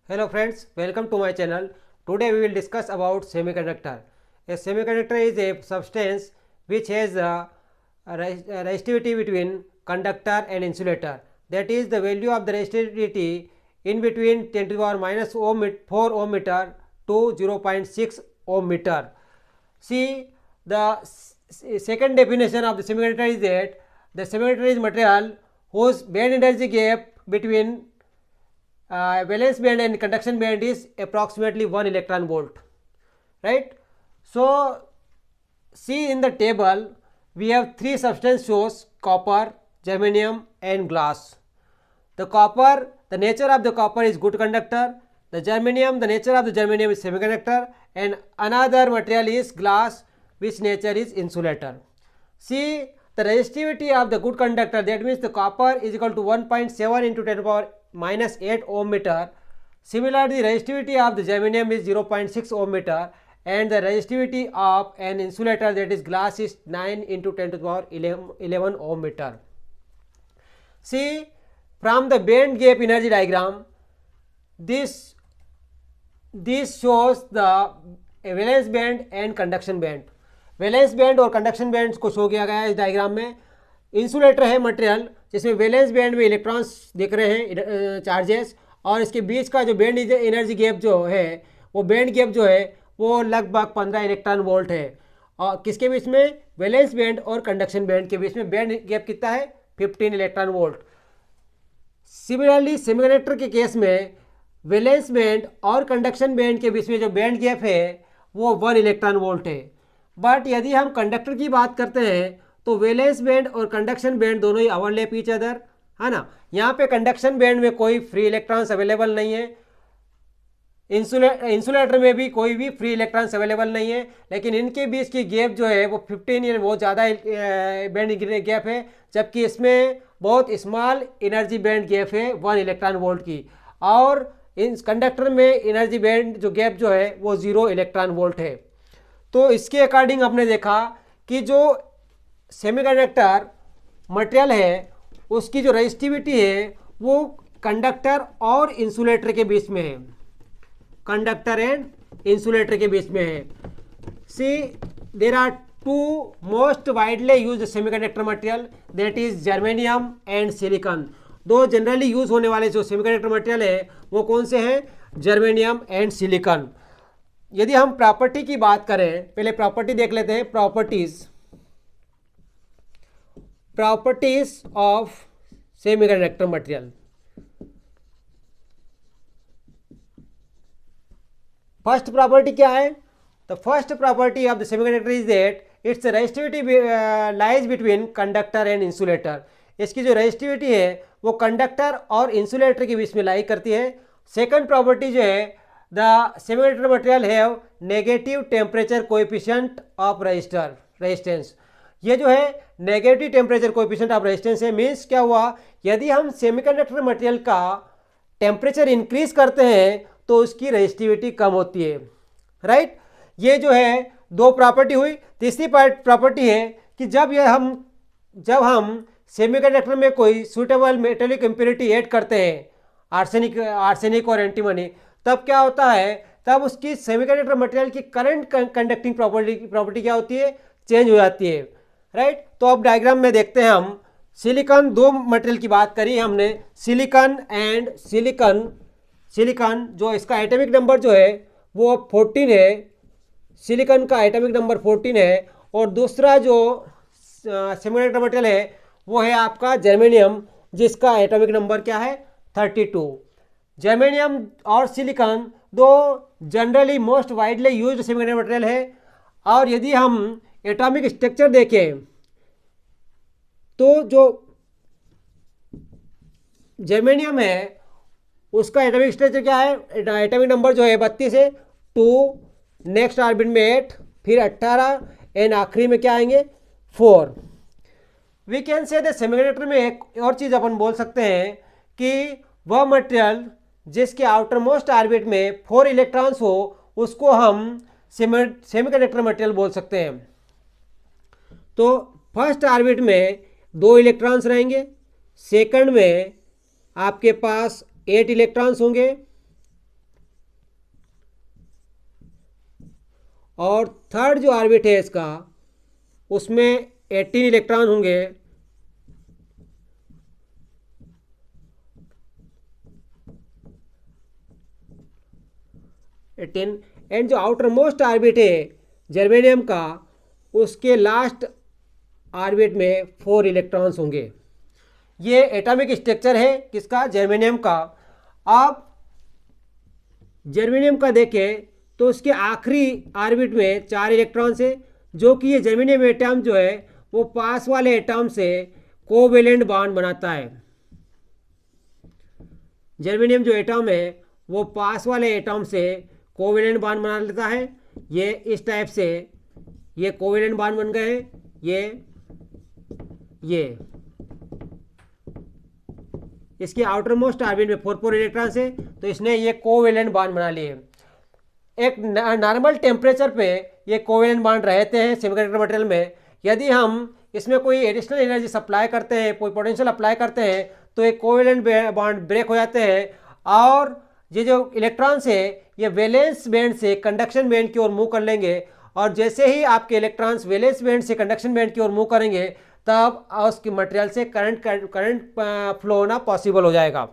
Hello friends, welcome to my channel. Today we will discuss about semiconductor. A semiconductor is a substance which has a resistivity between conductor and insulator. That is the value of the resistivity in between 10 to the power minus 4 ohm meter to 0.6 ohm meter. See, the second definition of the semiconductor is that the semiconductor is material whose band energy gap between valence band and conduction band is approximately 1 electron volt, right? So see, in the table we have three substance shows: copper, germanium and glass. The copper, the nature of the copper is good conductor. The germanium, the nature of the germanium is semiconductor, and another material is glass, which nature is insulator. See, the resistivity of the good conductor, that means the copper is equal to 1.7 into 10 to the power minus 8 ohm meter. Similarly, the resistivity of the germanium is 0.6 ohm meter, and the resistivity of an insulator, that is glass, is 9 into 10 to the power 11 ohm meter. See, from the band gap energy diagram, this shows the valence band and conduction band. Valence band और conduction band को show किया गया है इस diagram में. Insulator है material जिसमें valence band में इलेक्ट्रॉन्स दिख रहे हैं, चार्जेस, और इसके बीच का जो बैंड एनर्जी गैप जो है, वो बैंड गैप जो है वो लगभग 15 इलेक्ट्रॉन वोल्ट है. और किसके बीच में? वैलेंस बैंड और कंडक्शन बैंड के बीच में बैंड गैप कितना है? 15 इलेक्ट्रॉन वोल्ट. सिमिलरली सेमीकंडक्टर के केस में वैलेंस बैंड और कंडक्शन बैंड के बीच में जो बैंड गैप है वो 1 इलेक्ट्रॉन वोल्ट है. बट यदि हम कंडक्टर की बात करते हैं तो वैलेंस बैंड और कंडक्शन बैंड दोनों ही ओवरलैप ईच अदर, है ना. यहाँ पे कंडक्शन बैंड में कोई फ्री इलेक्ट्रॉन्स अवेलेबल नहीं है, इंसुलेटर में भी कोई भी फ्री इलेक्ट्रॉन्स अवेलेबल नहीं है, लेकिन इनके बीच की गैप जो है वो 15 या बहुत ज़्यादा बैंड गैप है, जबकि इसमें बहुत स्मॉल एनर्जी बैंड गैप है 1 इलेक्ट्रॉन वोल्ट की. और इन कंडक्टर में एनर्जी बैंड जो गैप जो है वो 0 इलेक्ट्रॉन वोल्ट है. तो इसके अकॉर्डिंग हमने देखा कि जो सेमीकंडक्टर मटेरियल है उसकी जो रेजिस्टिविटी है वो कंडक्टर और इंसुलेटर के बीच में है, कंडक्टर एंड इंसुलेटर के बीच में है. See, there are two most widely used semiconductor material, that is germanium and silicon. दो जनरली यूज होने वाले जो सेमीकंडक्टर मटेरियल है वो कौन से हैं? Germanium and silicon. यदि हम प्रॉपर्टी की बात करें, पहले प्रॉपर्टी देख लेते हैं. Properties of semiconductor material. First property क्या है? The first property of the semiconductor is that it's resistivity lies between conductor and insulator. इसकी जो रेजिस्टिविटी है वो कंडक्टर और इंसुलेटर के बीच में लाई करती है. सेकंड प्रॉपर्टी जो है, the semiconductor material have negative temperature coefficient of resistance. ये जो है negative temperature coefficient of resistance है. मीन्स क्या हुआ? यदि हम सेमीकंडक्टर मटेरियल का टेम्परेचर इंक्रीज करते हैं तो उसकी रेजिस्टिविटी कम होती है, राइट. ये जो है दो प्रॉपर्टी हुई. तीसरी प्रॉपर्टी है कि जब हम सेमीकंडक्टर में कोई सूटेबल मेटेलिक इम्प्योरिटी ऐड करते हैं, आर्सेनिक और एंटीमनी, तब क्या होता है? तब उसकी सेमीकंडक्टर मटेरियल की करंट कंडक्टिंग प्रॉपर्टी क्या होती है? चेंज हो जाती है, राइट. तो अब डायग्राम में देखते हैं हम. सिलिकॉन, दो मटेरियल की बात करी हमने, सिलिकॉन एंड सिलिकॉन जो इसका एटॉमिक नंबर जो है वो 14 है. सिलिकॉन का एटॉमिक नंबर 14 है. और दूसरा जो सेमीकंडक्टर मटेरियल है वो है आपका जर्मेनियम, जिसका एटॉमिक नंबर क्या है? 32. जर्मेनियम और सिलिकॉन दो generally most widely used semiconductor material है. और यदि हम एटॉमिक स्ट्रक्चर देखें तो जो जर्मेनियम है उसका एटॉमिक स्ट्रक्चर क्या है? एटॉमिक नंबर जो है 32 है, 2, नेक्स्ट ऑर्बिट में 8, फिर 18, एंड आखिरी में क्या आएंगे? 4. We can say the semiconductor में एक और चीज़ अपन बोल सकते हैं कि वह मटेरियल जिसके आउटर मोस्ट ऑर्बिट में 4 इलेक्ट्रॉन्स हो उसको हम सेमीकंडक्टर मटेरियल बोल सकते हैं. तो फर्स्ट ऑर्बिट में 2 इलेक्ट्रॉन्स रहेंगे, सेकंड में आपके पास 8 इलेक्ट्रॉन्स होंगे, और थर्ड जो ऑर्बिट है इसका उसमें 18 इलेक्ट्रॉन होंगे। एंड जो आउटर मोस्ट ऑर्बिट है जर्मेनियम का उसके लास्ट ऑर्बिट में 4 इलेक्ट्रॉन्स होंगे। ये एटॉमिक स्ट्रक्चर है किसका, जर्मेनियम का। आप जर्मेनियम का देखें तो उसके आखिरी ऑर्बिट में 4 इलेक्ट्रॉन्स है, जो कि ये जर्मेनियम एटम जो है वो पास वाले एटम से कोवेलेंट बॉन्ड बनाता है। जर्मेनियम जो एटम है वो पास वाले एटम से कोवेलेंट बॉन्ड बना लेता है। ये इस टाइप से ये कोवेलेंट बॉन्ड बन गए हैं। ये इसके आउटर मोस्ट ऑर्बिट में 4 इलेक्ट्रॉन्स है, तो इसने ये कोवेलेंट बॉन्ड बना लिए। एक नॉर्मल टेम्परेचर पे ये कोवेलेंट बॉन्ड रहते हैं सेमीकंडक्टर मटेरियल में। यदि हम इसमें कोई एडिशनल एनर्जी सप्लाई करते हैं, कोई पोटेंशियल अप्लाई करते हैं, तो ये कोवेलेंट बॉन्ड ब्रेक हो जाते हैं और ये जो इलेक्ट्रॉन्स है ये वैलेंस बैंड से कंडक्शन बैंड की ओर मूव कर लेंगे। और जैसे ही आपके इलेक्ट्रॉन्स वैलेंस बैंड से कंडक्शन बैंड की ओर मूव करेंगे तब उसकी मटेरियल से करंट फ्लो होना पॉसिबल हो जाएगा।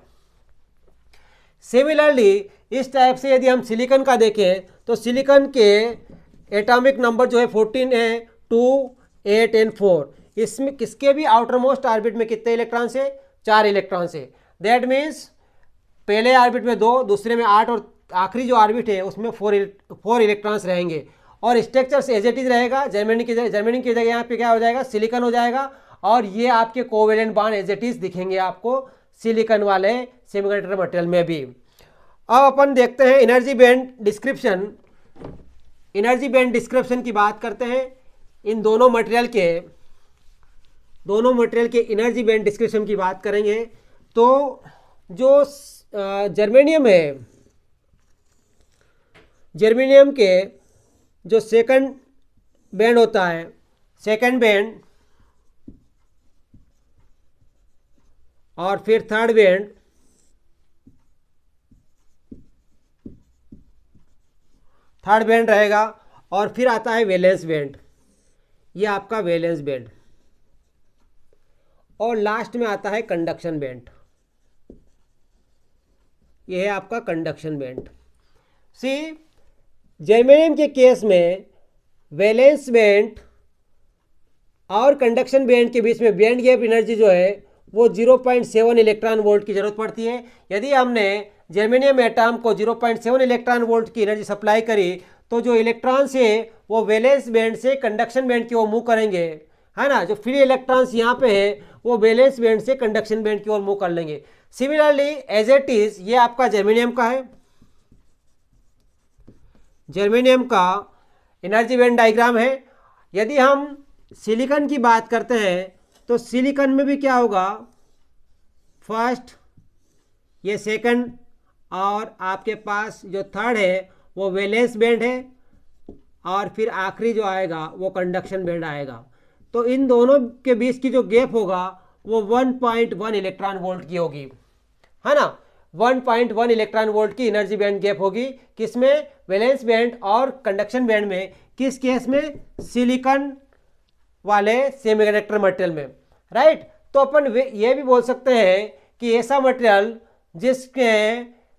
सिमिलरली इस टाइप से यदि हम सिलिकॉन का देखें तो सिलिकॉन के एटॉमिक नंबर जो है 14 है, 2, 8 एंड 4। इसमें किसके भी आउटर मोस्ट ऑर्बिट में कितने इलेक्ट्रॉन्स है, 4 इलेक्ट्रॉन्स है। दैट मीन्स पहले ऑर्बिट में 2, दूसरे में 8 और आखिरी जो ऑर्बिट है उसमें 4 इलेक्ट्रॉन्स रहेंगे। और स्ट्रक्चर एज इट इज रहेगा। जर्मेनियम की जगह यहाँ पे क्या हो जाएगा, सिलिकॉन हो जाएगा। और ये आपके covalent bond as it is दिखेंगे आपको सिलिकॉन वाले सेमीकंडक्टर मटेरियल में भी। अब अपन देखते हैं energy band description. Energy band description की बात करते हैं। इन दोनों मटेरियल के एनर्जी बैंड डिस्क्रिप्शन की बात करेंगे। तो जो जर्मेनियम है, जर्मेनियम के जो सेकंड बैंड होता है, सेकंड बैंड और फिर थर्ड बैंड, रहेगा और फिर आता है वैलेंस बैंड। ये आपका वैलेंस बैंड और लास्ट में आता है कंडक्शन बैंड। ये है आपका कंडक्शन बैंड। सी जर्मेनियम के केस में वैलेंस बैंड और कंडक्शन बैंड के बीच में बैंड गैप एनर्जी जो है वो 0.7 इलेक्ट्रॉन वोल्ट की ज़रूरत पड़ती है। यदि हमने जर्मेनियम एटम को 0.7 इलेक्ट्रॉन वोल्ट की एनर्जी सप्लाई करी तो जो इलेक्ट्रॉन्स है वो वैलेंस बैंड से कंडक्शन बैंड की ओर मूव करेंगे, है ना। जो फ्री इलेक्ट्रॉन्स यहाँ पे है वो वैलेंस बैंड से कंडक्शन बैंड की ओर मूव कर लेंगे। सिमिलरली एज इट इज ये आपका जर्मेनियम का है। जर्मेनियम का एनर्जी बैंड डायग्राम है। यदि हम सिलिकॉन की बात करते हैं तो सिलिकॉन में भी क्या होगा, फर्स्ट ये सेकंड और आपके पास जो थर्ड है वो वैलेंस बैंड है और फिर आखिरी जो आएगा वो कंडक्शन बैंड आएगा। तो इन दोनों के बीच की जो गैप होगा वो 1.1 इलेक्ट्रॉन वोल्ट की होगी, है ना। 1.1 इलेक्ट्रॉन वोल्ट की एनर्जी बैंड गैप होगी किसमें, वैलेंस बैंड और कंडक्शन बैंड में। किस केस में, सिलिकॉन वाले सेमीकंडक्टर मटेरियल में, राइट। तो अपन ये भी बोल सकते हैं कि ऐसा मटेरियल जिसके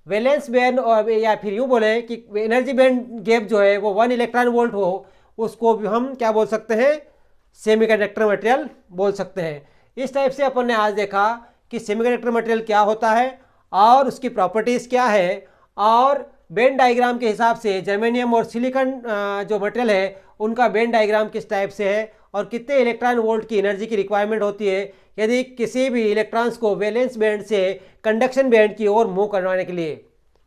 वैलेंस बैंड और या फिर यूँ बोले कि एनर्जी बैंड गैप जो है वो 1 इलेक्ट्रॉन वोल्ट हो, उसको भी हम क्या बोल सकते हैं, सेमीकंडक्टर मटेरियल बोल सकते हैं। इस टाइप से अपन ने आज देखा कि सेमीकंडक्टर मटेरियल क्या होता है और उसकी प्रॉपर्टीज़ क्या है और बेन डायग्राम के हिसाब से जर्मेनियम और सिलिकॉन जो मटेरियल है उनका बेन डायग्राम किस टाइप से है और कितने इलेक्ट्रॉन वोल्ट की एनर्जी की रिक्वायरमेंट होती है यदि किसी भी इलेक्ट्रॉन्स को वैलेंस बैंड से कंडक्शन बैंड की ओर मूव करवाने के लिए।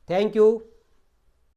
Thank you.